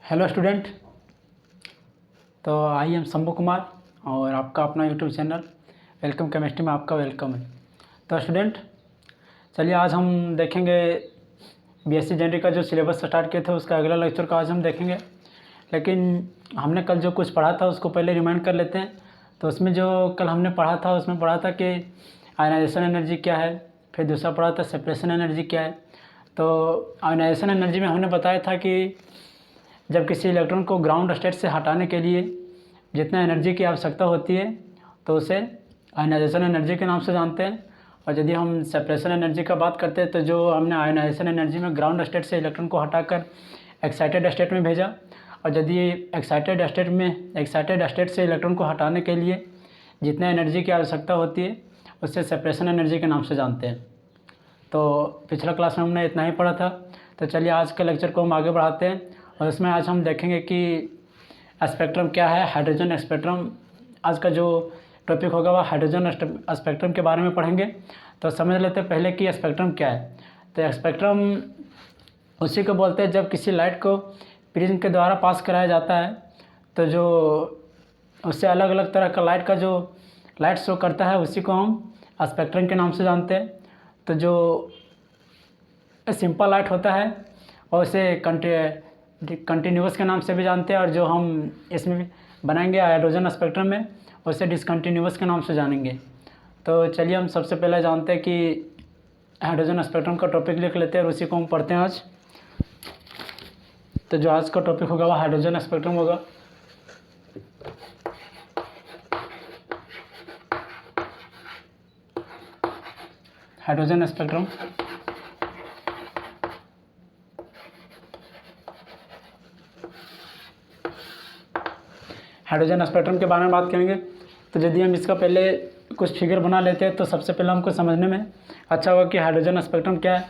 Hello student. तो I am Shambhu Kumar और आपका अपना यूट्यूब चैनल वेलकम केमिस्ट्री में आपका वेलकम है। तो स्टूडेंट चलिए आज हम देखेंगे बीएससी जनरल का जो सिलेबस स्टार्ट किए थे उसका अगला लेक्चर का आज हम देखेंगे। लेकिन हमने कल जो कुछ पढ़ा था उसको पहले रिमाइंड कर लेते हैं। तो उसमें जो कल हमने पढ़ा था उसमें पढ़ा था कि आयनाइजेशन एनर्जी क्या है, फिर दूसरा पढ़ा था सेपरेशन एनर्जी क्या है। तो आयनाइजेशन एनर्जी में हमने बताया था कि जब किसी इलेक्ट्रॉन को ग्राउंड स्टेट से हटाने के लिए जितना एनर्जी की आवश्यकता होती है तो उसे आयनाइजेशन एनर्जी के नाम से जानते हैं। और यदि हम सेपरेशन एनर्जी का बात करते हैं तो जो हमने आयनाइजेशन एनर्जी में ग्राउंड स्टेट से इलेक्ट्रॉन को हटाकर एक्साइटेड स्टेट में भेजा, और यदि एक्साइटेड स्टेट से इलेक्ट्रॉन को हटाने के लिए जितना एनर्जी की आवश्यकता होती है उसे सेपरेशन एनर्जी के नाम से जानते हैं। तो पिछला क्लास में हमने इतना ही पढ़ा था। तो चलिए आज के लेक्चर को हम आगे बढ़ाते हैं और इसमें आज हम देखेंगे कि स्पेक्ट्रम क्या है, हाइड्रोजन स्पेक्ट्रम। आज का जो टॉपिक होगा वह हाइड्रोजन स्पेक्ट्रम के बारे में पढ़ेंगे। तो समझ लेते हैं पहले कि स्पेक्ट्रम क्या है। तो स्पेक्ट्रम उसी को बोलते हैं जब किसी लाइट को प्रिज्म के द्वारा पास कराया जाता है तो जो उससे अलग अलग तरह का लाइट का जो लाइट शो करता है उसी को हम स्पेक्ट्रम के नाम से जानते हैं। तो जो सिंपल लाइट होता है और उसे कंटिन्यूस के नाम से भी जानते हैं, और जो हम इसमें भी बनाएंगे हाइड्रोजन स्पेक्ट्रम में उसे डिसकंटिन्यूस के नाम से जानेंगे। तो चलिए हम सबसे पहले जानते हैं कि हाइड्रोजन स्पेक्ट्रम का टॉपिक लिख लेते हैं और उसी को हम पढ़ते हैं आज। तो जो आज का टॉपिक होगा वह हाइड्रोजन स्पेक्ट्रम होगा। हाइड्रोजन स्पेक्ट्रम हाइड्रोजन स्पेक्ट्रम के बारे में बात करेंगे। तो यदि हम इसका पहले कुछ फिगर बना लेते हैं तो सबसे पहले हमको समझने में अच्छा होगा कि हाइड्रोजन स्पेक्ट्रम क्या है।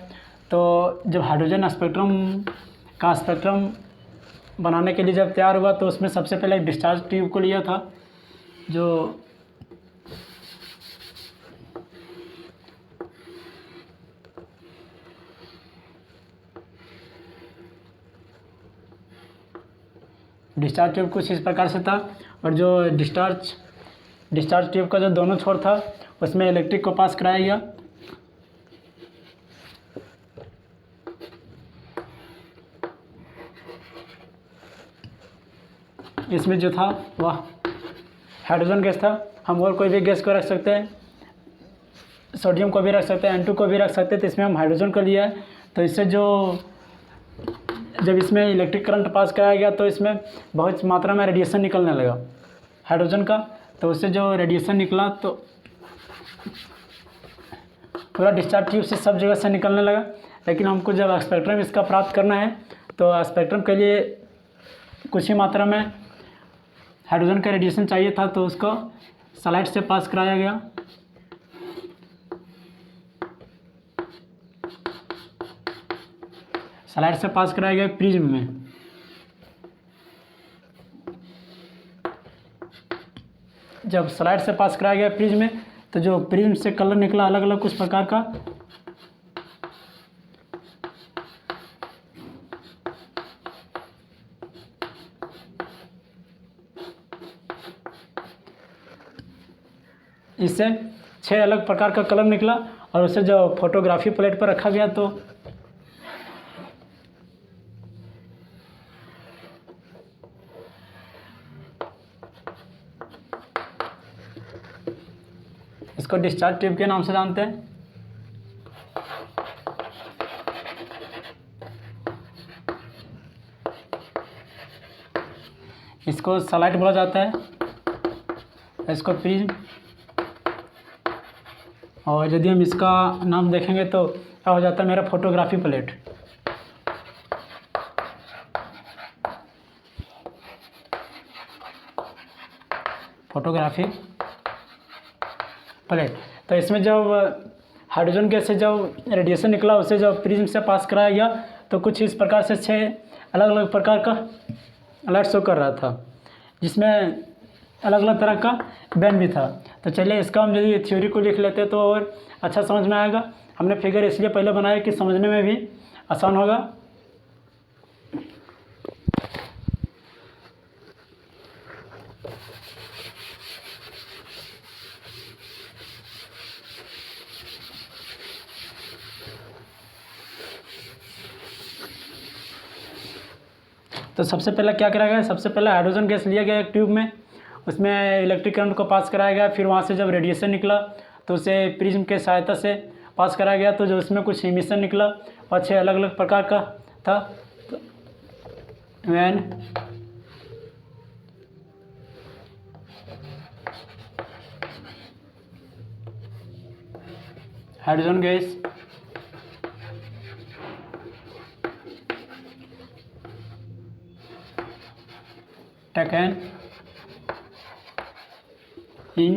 तो जब हाइड्रोजन स्पेक्ट्रम बनाने के लिए जब तैयार हुआ तो उसमें सबसे पहले एक डिस्चार्ज ट्यूब को लिया था। जो डिस्चार्ज ट्यूब कुछ इस प्रकार से था, और जो डिस्चार्ज ट्यूब का जो दोनों छोर था उसमें इलेक्ट्रिक को पास कराया गया। इसमें जो था वह हाइड्रोजन गैस था। हम और कोई भी गैस को रख सकते हैं, सोडियम को भी रख सकते हैं, N2 को भी रख सकते हैं। तो इसमें हम हाइड्रोजन को लिया है। तो इससे जब इसमें इलेक्ट्रिक करंट पास कराया गया तो इसमें बहुत मात्रा में रेडिएशन निकलने लगा हाइड्रोजन का। तो उससे जो रेडिएशन निकला तो पूरा डिस्चार्ज ट्यूब से सब जगह से निकलने लगा। लेकिन हमको जब स्पेक्ट्रम इसका प्राप्त करना है तो स्पेक्ट्रम के लिए कुछ ही मात्रा में हाइड्रोजन का रेडिएशन चाहिए था, तो उसको सलाइड से पास कराया गया। सलाइड से पास कराया गया प्रिज्म में। जब स्लाइड से पास कराया गया प्रिज्म में तो जो प्रिज्म से कलर निकला अलग अलग कुछ प्रकार का। इससे 6 अलग प्रकार का कलर निकला और उसे जो फोटोग्राफी प्लेट पर रखा गया तो इसको डिस्चार्ज ट्यूब के नाम से जानते हैं। इसको सलाइड बोला जाता है, इसको प्रिज्म। और यदि हम इसका नाम देखेंगे तो क्या हो जाता है मेरा फोटोग्राफी प्लेट। Photography plate. तो इसमें जब हाइड्रोजन गैस से जब रेडिएशन निकला उसे जब प्रिज्म से पास कराया गया तो कुछ इस प्रकार से 6 अलग अलग प्रकार का लाइट शो कर रहा था, जिसमें अलग अलग तरह का बैंड भी था। तो चलिए इसका हम यदि थ्योरी को लिख लेते तो और अच्छा समझ में आएगा। हमने फिगर इसलिए पहले बनाया कि समझने में भी आसान होगा। तो सबसे पहला क्या करा गया, सबसे पहला हाइड्रोजन गैस लिया गया एक ट्यूब में, उसमें इलेक्ट्रिक करंट को पास कराया गया, फिर वहाँ से जब रेडिएशन निकला तो उसे प्रिज्म के सहायता से पास कराया गया, तो जो उसमें कुछ इमिशन निकला और 6 अलग अलग प्रकार का था। तो when hydrogen gas taken in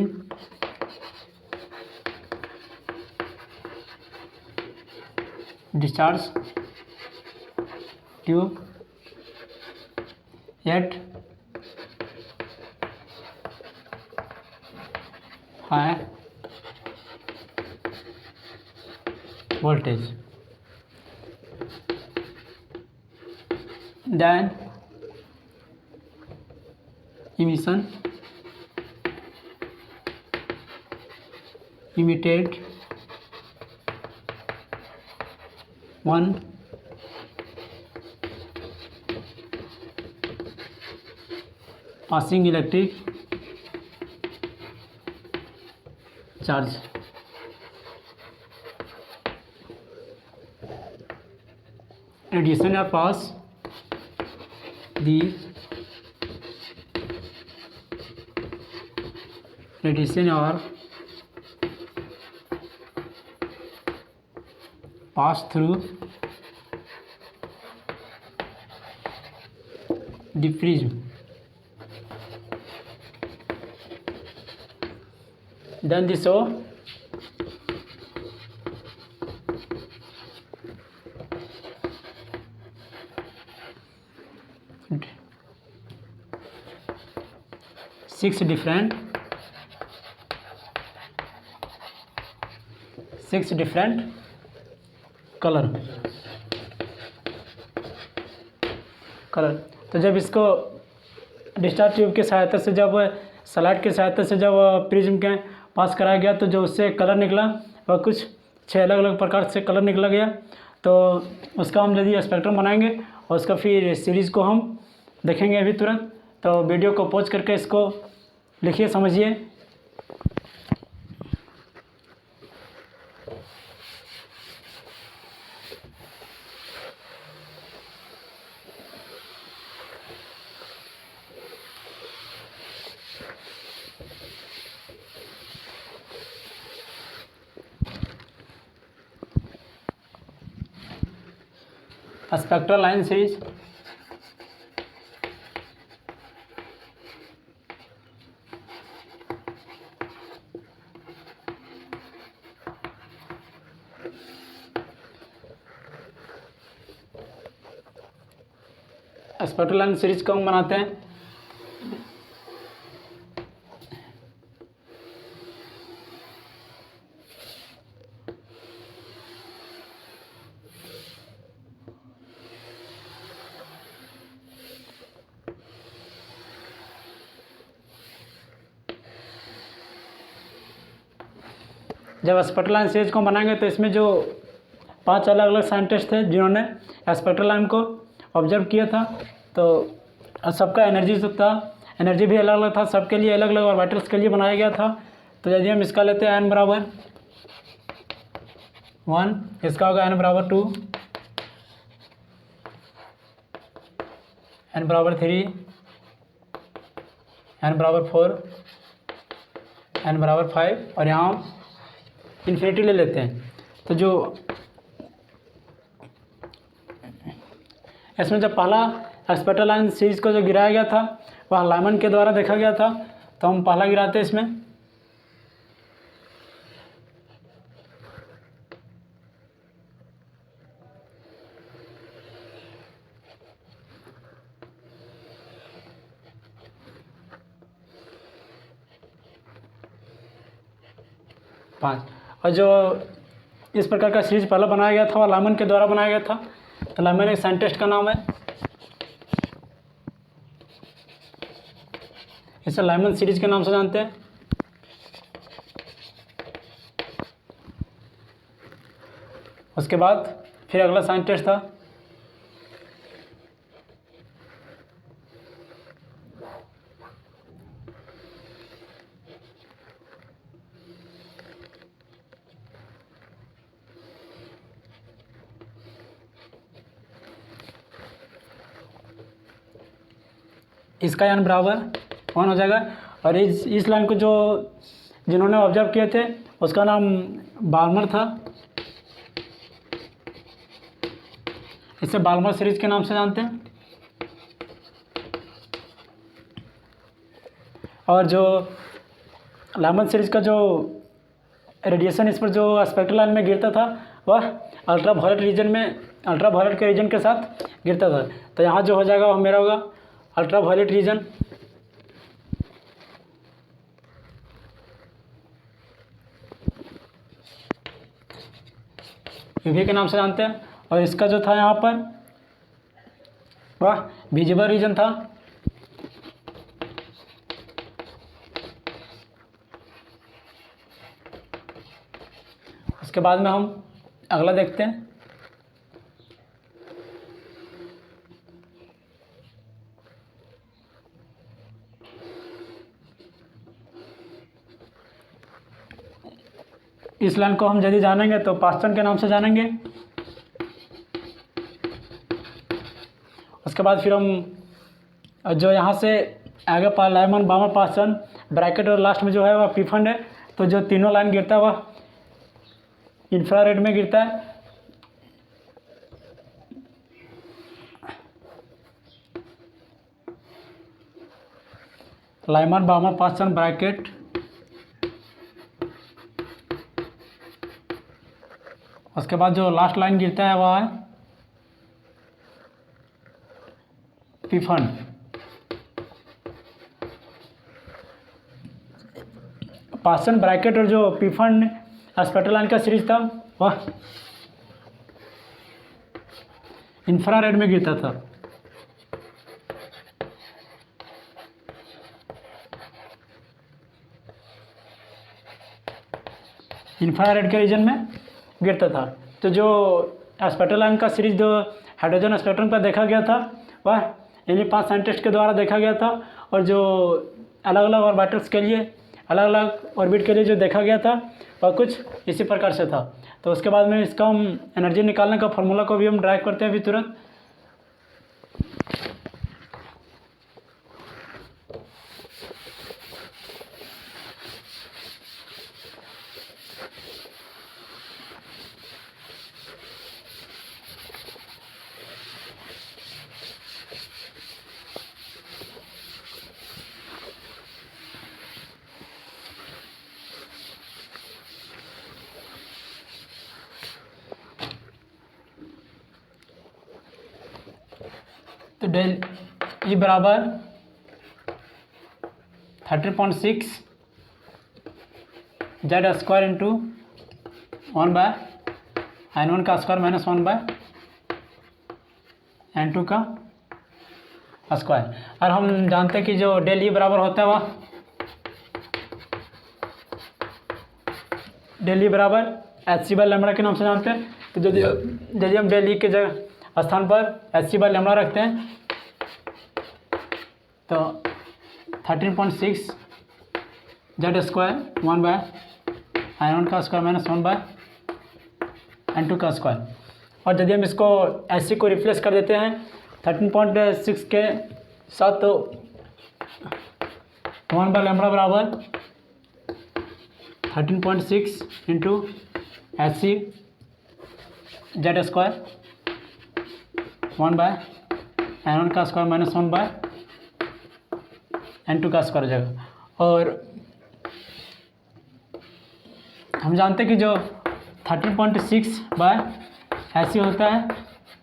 discharge tube at high voltage, then emission emitted one passing electric charge. Radiation or pass the radiation or pass through the prism, then the show six different colour. तो जब इसको discharge tube की सहायता से, जब slide की सहायता से जब प्रिज्म के पास कराया गया, तो जो उससे कलर निकला वह कुछ 6 अलग अलग प्रकार से कलर निकला गया। तो उसका हम यदि स्पेक्ट्रम बनाएंगे और उसका फिर सीरीज़ को हम देखेंगे अभी तुरंत। तो वीडियो को पॉज करके इसको लिखिए, समझिए। Spectral line series spectral line series को हम बनाते हैं। जब स्पेक्ट्रल लाइन सीरीज को बनाएंगे तो इसमें जो 5 अलग अलग साइंटिस्ट थे जिन्होंने स्पेक्ट्रल लाइन को ऑब्जर्व किया था, तो सबका एनर्जी जो था, एनर्जी भी अलग अलग था, सबके लिए अलग अलग ऑर्बिटल्स के लिए बनाया गया था। तो यदि हम इसका लेते हैं n बराबर 1, इसका होगा n बराबर 2, n बराबर 3, n बराबर 4, n बराबर 5 और यहाँ हम इन्फिनिटी ले लेते हैं। तो जो इसमें जब पहला स्पेक्ट्रल लाइन सीरीज को जो गिराया गया था वह लाइमन के द्वारा देखा गया था, तो हम पहला गिराते हैं इसमें। पाँच, और जो इस प्रकार का सीरीज पहला बनाया गया था वह लाइमन के द्वारा बनाया गया था। तो लाइमन एक साइंटिस्ट का नाम है, इसे लाइमन सीरीज के नाम से जानते हैं। उसके बाद फिर अगला साइंटिस्ट था इसका यान बराबर 1 हो जाएगा। और इस लाइन को जो जिन्होंने ऑब्जर्व किए थे उसका नाम बाल्मर था, इसे बाल्मर सीरीज के नाम से जानते हैं। और जो लामन सीरीज का जो रेडिएशन इस पर जो स्पेक्ट्रल लाइन में गिरता था वह अल्ट्रा वायलेट के रीजन के साथ गिरता था। तो यहाँ जो हो जाएगा वह मेरा होगा अल्ट्रा वायलेट रीजन, यूवी के नाम से जानते हैं। और इसका जो था यहाँ पर वह विजिबल रीजन था। उसके बाद में हम अगला देखते हैं। इस लाइन को हम यदि जानेंगे तो पास्टन के नाम से जानेंगे। उसके बाद फिर हम जो यहाँ से आगे लाइमन बामर पास्टन ब्रैकेट और लास्ट में जो है वह पीफंड है। तो जो तीनों लाइन गिरता है वह इंफ्रारेड में गिरता है। लाइमन बामर पास्टन ब्रैकेट, उसके बाद जो लास्ट लाइन गिरता है वह है पीफंड। पास्टन ब्रैकेट और जो पीफंड स्पेक्ट्रल लाइन का सीरीज था वह इंफ्रारेड में गिरता था। इंफ्रारेड के रीजन में गिरता था। तो जो स्पेक्ट्रल लाइन का सीरीज जो हाइड्रोजन स्पेक्ट्रम पर देखा गया था वह इन्हीं 5 साइंटिस्ट के द्वारा देखा गया था। और जो अलग अलग ऑर्बिटल्स के लिए, अलग अलग ऑर्बिट के लिए जो देखा गया था वह कुछ इसी प्रकार से था। तो उसके बाद में इसका हम एनर्जी निकालने का फॉर्मूला को भी हम ड्राइव करते हैं अभी तुरंत। तो डेल ई बराबर 13.6 जेड स्क्वायर इंटू 1/n1 का स्क्वायर माइनस 1/n2 का स्क्वायर। और हम जानते हैं कि जो डेल ई बराबर होता है वह डेल ई बराबर h/λ के नाम से जानते हैं। तो यदि हम डेल ई के जगह स्थान पर h/λ रखते हैं तो 13.6 जेड स्क्वायर 1/n1 का स्क्वायर माइनस 1/n2 का स्क्वायर। और यदि हम इसको ऐसे को रिप्लेस कर देते हैं 13.6 के साथ तो 1/λ बराबर 13.6 into h/c Z square 1/n1 का स्क्वायर माइनस 1/n2 का स्क्वायर हो जाएगा। और हम जानते हैं कि जो 13.6/h होता है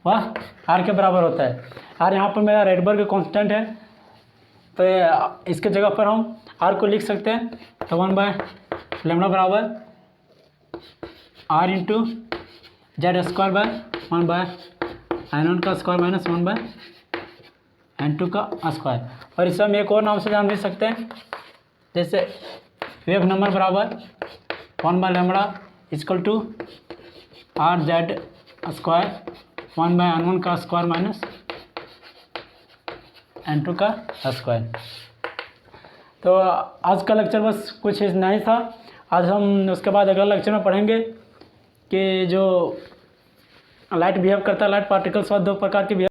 वह r के बराबर होता है। r यहाँ पर मेरा रेडबर्ग कांस्टेंट है तो इसके जगह पर हम r को लिख सकते हैं। तो 1/λ बराबर r into Z square by 1/n1 का स्क्वायर माइनस 1/n2 का स्क्वायर। और इसे हम एक और नाम से जान भी सकते हैं, जैसे वेव नंबर बराबर 1/λ equal to r Z square 1/n1 का स्क्वायर माइनस n2 का स्क्वायर। तो आज का लेक्चर बस कुछ इतना ही था। आज हम उसके बाद अगला लेक्चर में पढ़ेंगे कि जो लाइट बिहेव करता है, लाइट पार्टिकल्स और 2 प्रकार के